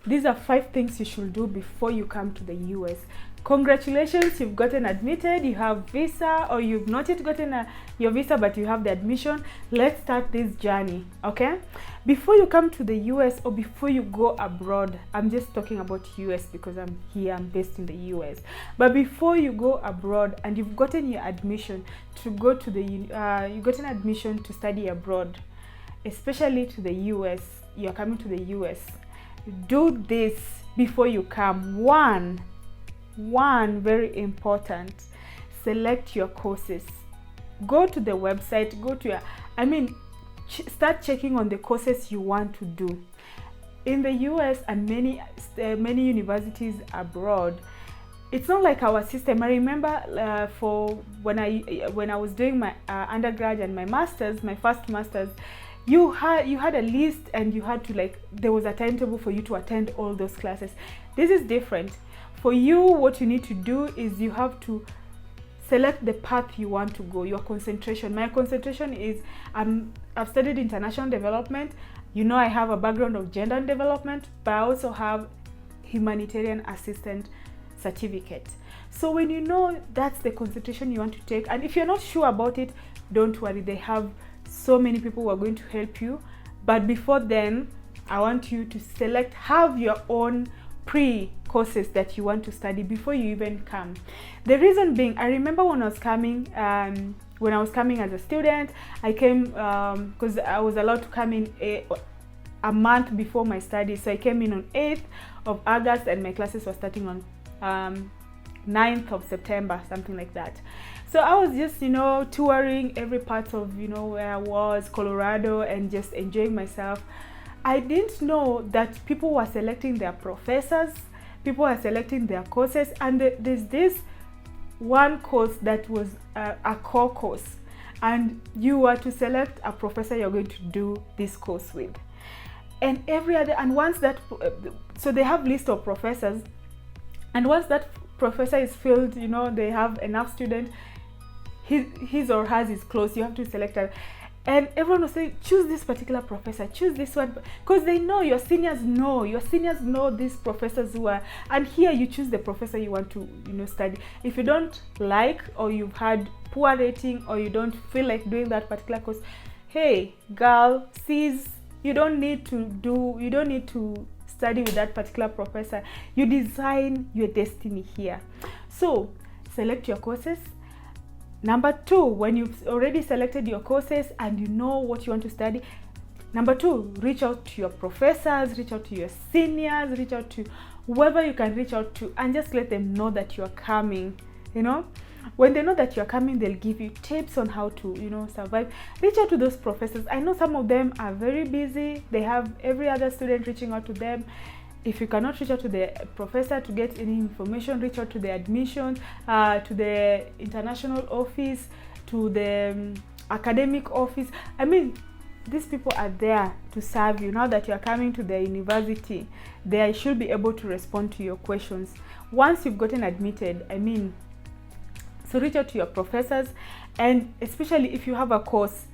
These are 5 things you should do before you come to the US. Congratulations, you've gotten admitted, you have visa, or you've not yet gotten your visa but you have the admission. Let's start this journey, okay? Before you come to the US or before you go abroad, I'm just talking about US because I'm here, I'm based in the US. But before you go abroad and you've gotten your admission to go to the, you got an admission to study abroad, especially to the US, you're coming to the US, do this before you come. One very important, select your courses. Go to the website, go to your, start checking on the courses you want to do. In the US and many universities abroad, it's not like our system. I remember for when I was doing my undergrad and my masters, my first masters, you had a list and you had to, there was a timetable for you to attend all those classes. This is different. For you, what you need to do is you have to select the path you want to go, your concentration. My concentration is, I've studied international development. You know, I have a background of gender and development, but I also have humanitarian assistant certificate. So when you know that's the concentration you want to take, and if you're not sure about it, don't worry, they have so many people who are going to help you. But before then, I want you to have your own pre-courses that you want to study before you even come. The reason being, I remember when I was coming as a student, I came because I was allowed to come in a month before my studies. So I came in on 8th of August and my classes were starting on 9th of September, something like that. So I was just, touring every part of, where I was, Colorado, and just enjoying myself. I didn't know that people were selecting their professors, people were selecting their courses, and there's this one course that was a core course, and you were to select a professor you're going to do this course with. And once that, so they have list of professors, and once that professor is filled, they have enough students, his or hers is closed, you have to select a. And everyone was saying, choose this particular professor, choose this one, because they know your seniors know these professors who are, and here you choose the professor you want to, study. If you don't like, or you've had poor rating, or you don't feel like doing that particular course, hey, girl, sis, you don't need to study with that particular professor. You design your destiny here. So select your courses. Number 2, when you've already selected your courses and you know what you want to study, number 2, reach out to your professors, reach out to your seniors, reach out to whoever you can reach out to, and just let them know that you're coming. When they know that you're coming, they'll give you tips on how to, survive. Reach out to those professors. I know some of them are very busy. They have every other student reaching out to them. If you cannot reach out to the professor to get any information, reach out to the admission, to the international office, to the academic office. These people are there to serve you. Now that you're coming to the university, they should be able to respond to your questions. Once you've gotten admitted, so reach out to your professors, and especially if you have a course,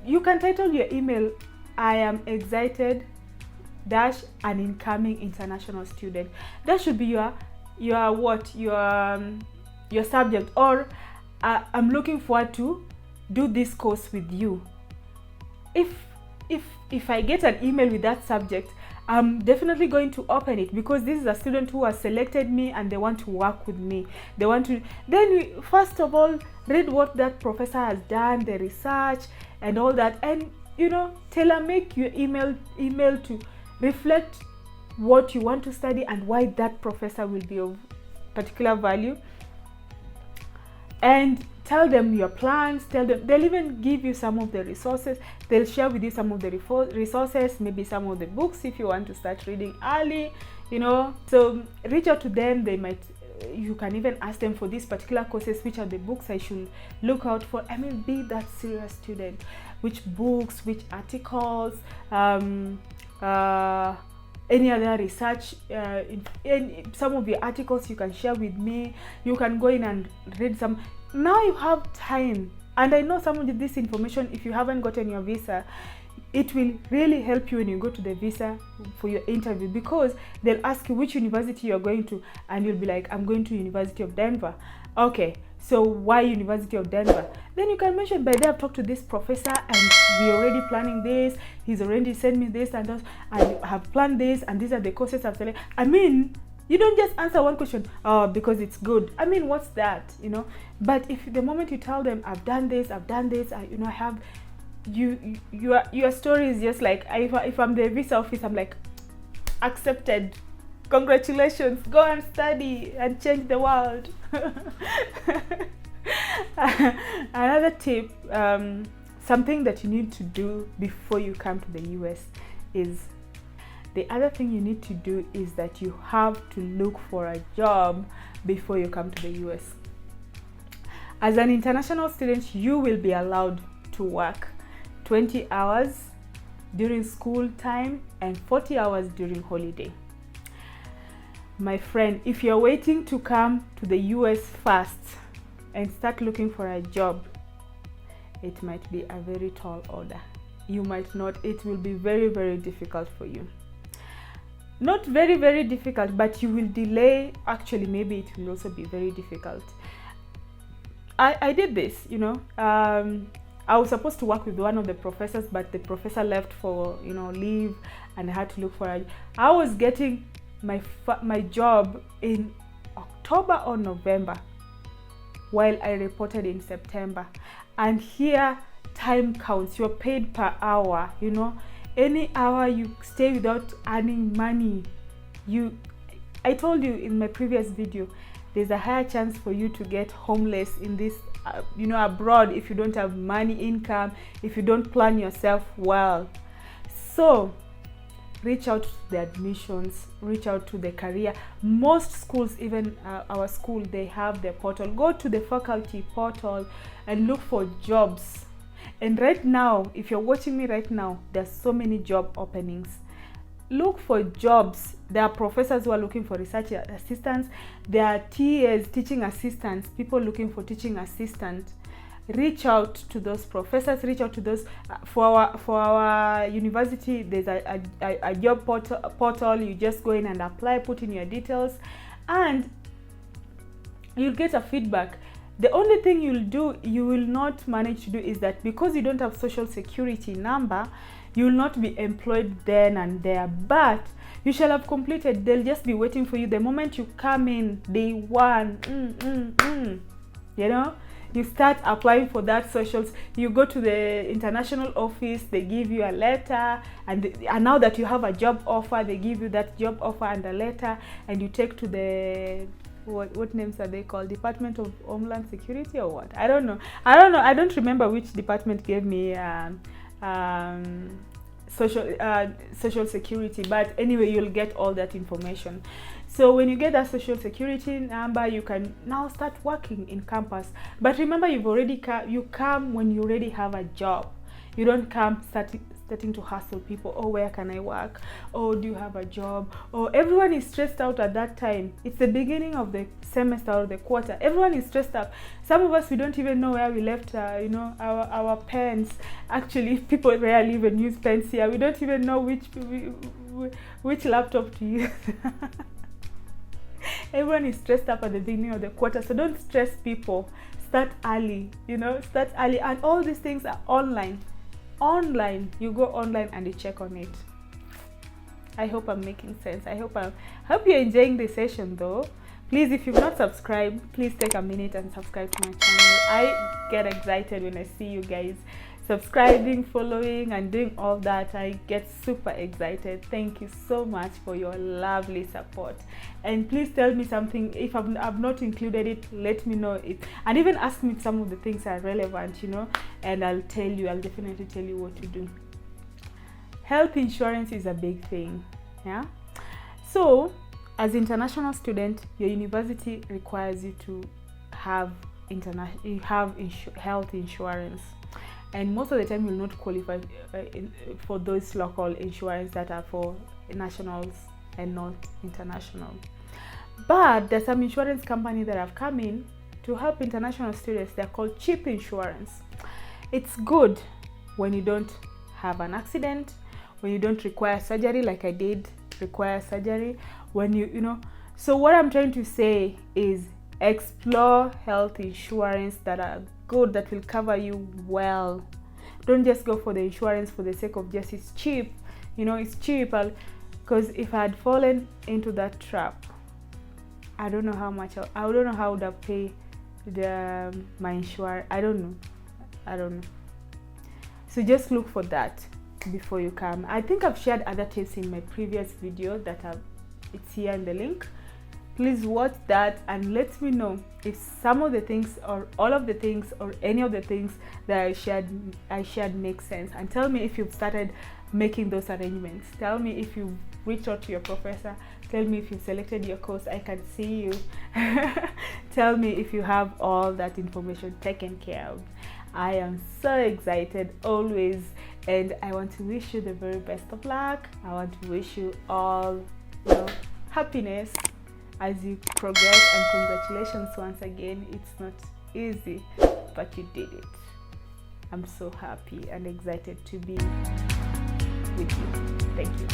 you can title your email, I am excited an incoming international student. That should be your subject, or I'm looking forward to do this course with you. If I get an email with that subject, I'm definitely going to open it, because this is a student who has selected me and they want to work with me. First of all, read what that professor has done, the research and all that, and tailor make your email to reflect what you want to study and why that professor will be of particular value. And tell them your plans, they'll even give you some of the resources. They'll share with you some of the resources, maybe some of the books if you want to start reading early, So reach out to them. You can even ask them for these particular courses, which are the books I should look out for. Be that serious student. Which books, which articles, any other research, in some of the articles you can share with me. You can go in and read some. Now you have time, and I know some of this information, if you haven't gotten your visa, it will really help you when you go to the visa for your interview, because they'll ask you which university you're going to, and you'll be like, I'm going to University of Denver. Okay, so why University of Denver? Then you can mention, by the way, I've talked to this professor and we're already planning this, he's already sent me this and that, I have planned this, and these are the courses I've selected. I mean, you don't just answer one question, oh, because it's good. I mean, what's that, you know? But if the moment you tell them, I've done this, I have, your story is just like, if I'm the visa office, I'm like, accepted, congratulations, go and study and change the world. Another tip, something that you need to do before you come to the US is, the other thing you need to do is that you have to look for a job before you come to the US. As an international student, you will be allowed to work 20 hours during school time and 40 hours during holiday. My friend, if you're waiting to come to the US first and start looking for a job, it might be a very tall order. You might not, it will be very, very difficult for you. Not very, very difficult, but you will delay. Actually, maybe it will also be very difficult. I did this, you know. I was supposed to work with one of the professors, but the professor left for, you know, leave, and I had to look for a, I was getting my job in October or November, while I reported in September. And here, time counts. You're paid per hour, you know. Any hour you stay without earning money, I told you in my previous video, there's a higher chance for you to get homeless in this, you know, abroad, if you don't have money income, if you don't plan yourself well. So reach out to the admissions, reach out to the career. Most schools, even our school, they have their portal. Go to the faculty portal and look for jobs. And right now, if you're watching me right now, there's so many job openings. Look for jobs. There are professors who are looking for research assistants. There are TAs, teaching assistants, people looking for teaching assistants. Reach out to those professors, reach out to those. For our university, there's a job portal. You just go in and apply, put in your details, and you'll get a feedback. The only thing you will not manage to do is that, because you don't have social security number, you will not be employed then and there, but you shall have completed. They'll just be waiting for you the moment you come in, day one. You know, you start applying for that socials. You go to the international office, they give you a letter, and now that you have a job offer, they give you that job offer and a letter, and you take to the, what names are they called? Department of Homeland Security or what? I don't know. I don't remember which department gave me social security, but anyway, you'll get all that information. So when you get that social security number, you can now start working in campus. But remember, you've already you come when you already have a job. You don't come starting to hustle people. Oh, where can I work? Oh, do you have a job? Oh, everyone is stressed out at that time. It's the beginning of the semester or the quarter. Everyone is stressed out. Some of us, we don't even know where we left you know, our pens. Actually, people rarely even use pens here. We don't even know which laptop to use. Everyone is stressed up at the beginning of the quarter, so don't stress people. Start early, you know, start early. And all these things are online. You go online and you check on it. I hope I'm making sense. I hope you're enjoying the session though. Please, if you've not subscribed, please take a minute and subscribe to my channel. I get excited when I see you guys subscribing, following, and doing all that. I get super excited. Thank you so much for your lovely support. And please tell me something. If I've not included it, let me know it. And even ask me if some of the things are relevant, you know, and I'll definitely tell you what to do. Health insurance is a big thing, yeah? So, as an international student, your university requires you to have health insurance. And most of the time, you'll not qualify for those local insurance that are for nationals and not international. But there's some insurance companies that have come in to help international students. They're called cheap insurance. It's good when you don't have an accident, when you don't require surgery like I did require surgery, when you know. So what I'm trying to say is explore health insurance that are good, that will cover you well. Don't just go for the insurance for the sake of just it's cheap. You know, it's cheap. Because if I had fallen into that trap, I don't know how much. I don't know how I would have paid my insurance. I don't know. So just look for that before you come. I think I've shared other tips in my previous video that it's here in the link. Please watch that and let me know if some of the things or all of the things or any of the things that I shared make sense, and tell me if you've started making those arrangements. Tell me if you reached out to your professor. Tell me if you selected your course. I can see you. Tell me if you have all that information taken care of. I am so excited always, and I want to wish you the very best of luck. I want to wish you all, happiness as you progress, and congratulations once again. It's not easy, but you did it. I'm so happy and excited to be with you. Thank you.